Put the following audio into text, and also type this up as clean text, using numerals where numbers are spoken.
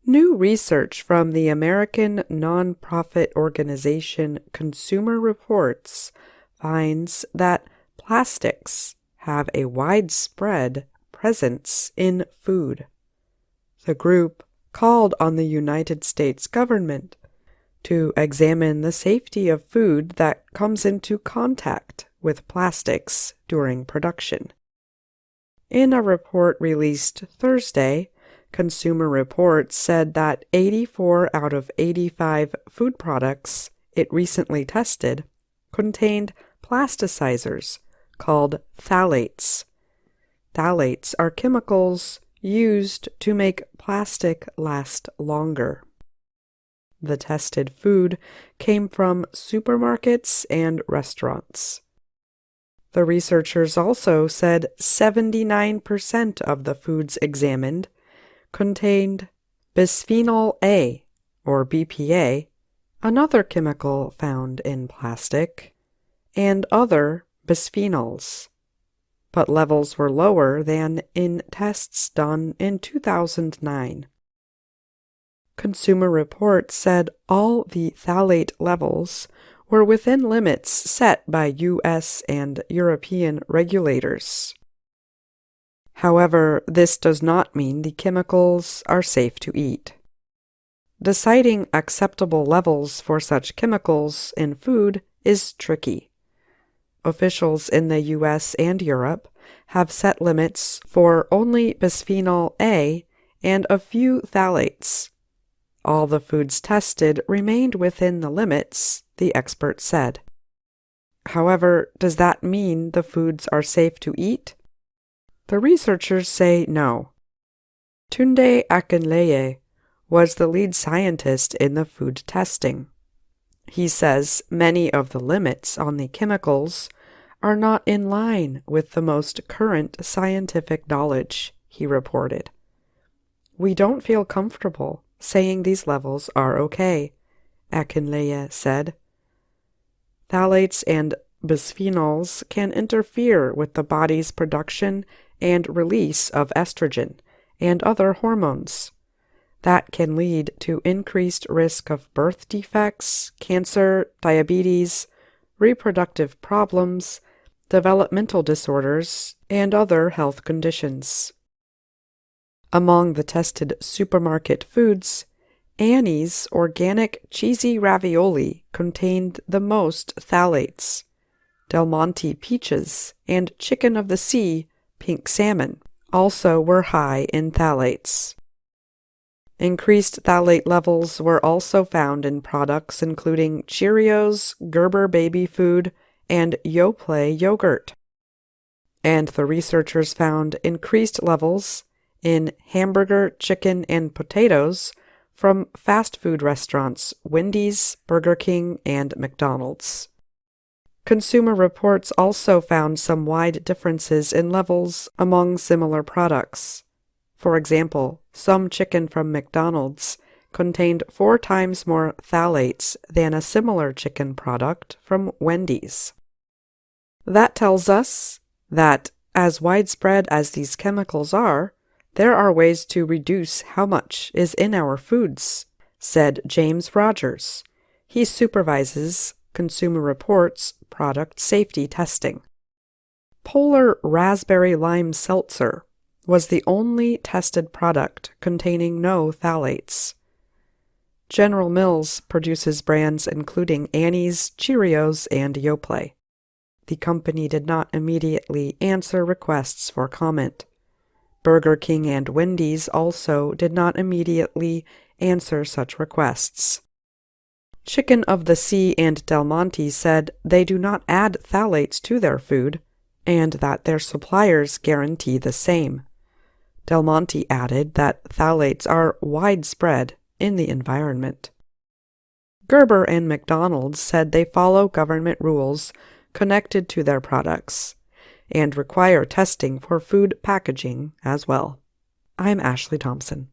New research from the American nonprofit organization Consumer Reports finds that plastics have a widespread presence in food. The group called on the United States government to examine the safety of food that comes into contact with plastics during production. In a report released Thursday, Consumer Reports said that 84 out of 85 food products it recently tested contained plasticizers called phthalates. Phthalates are chemicals used to make plastic last longer. The tested food came from supermarkets and restaurants. The researchers also said 79% of the foods examined contained bisphenol A, or BPA, another chemical found in plastic, and other bisphenols, but levels were lower than in tests done in 2009. Consumer Reports said all the phthalate levels were within limits set by U.S. and European regulators. However, this does not mean the chemicals are safe to eat. Deciding acceptable levels for such chemicals in food is tricky. Officials in the U.S. and Europe have set limits for only bisphenol A and a few phthalates. All the foods tested remained within the limits, the expert said. However, does that mean the foods are safe to eat? The researchers say no. Tunde Akinleye was the lead scientist in the food testing. He says many of the limits on the chemicals are not in line with the most current scientific knowledge, he reported. We don't feel comfortable saying these levels are okay, Akinleye said. Phthalates and bisphenols can interfere with the body's production and release of estrogen and other hormones. That can lead to increased risk of birth defects, cancer, diabetes, reproductive problems, developmental disorders, and other health conditions. Among the tested supermarket foods, Annie's organic cheesy ravioli contained the most phthalates. Del Monte peaches and chicken of the sea, pink salmon, also were high in phthalates. Increased phthalate levels were also found in products including Cheerios, Gerber baby food, and Yoplait yogurt. And the researchers found increased levels in hamburger, chicken, and potatoes from fast food restaurants Wendy's, Burger King, and McDonald's. Consumer Reports also found some wide differences in levels among similar products. For example, some chicken from McDonald's contained 4 times more phthalates than a similar chicken product from Wendy's. That tells us that, as widespread as these chemicals are, there are ways to reduce how much is in our foods, said James Rogers. He supervises Consumer Reports product safety testing. Polar Raspberry Lime Seltzer was the only tested product containing no phthalates. General Mills produces brands including Annie's, Cheerios, and Yoplait. The company did not immediately answer requests for comment. Burger King and Wendy's also did not immediately answer such requests. Chicken of the Sea and Del Monte said they do not add phthalates to their food, and that their suppliers guarantee the same. Del Monte added that phthalates are widespread in the environment. Gerber and McDonald's said they follow government rules connected to their products, and require testing for food packaging as well. I'm Ashley Thompson.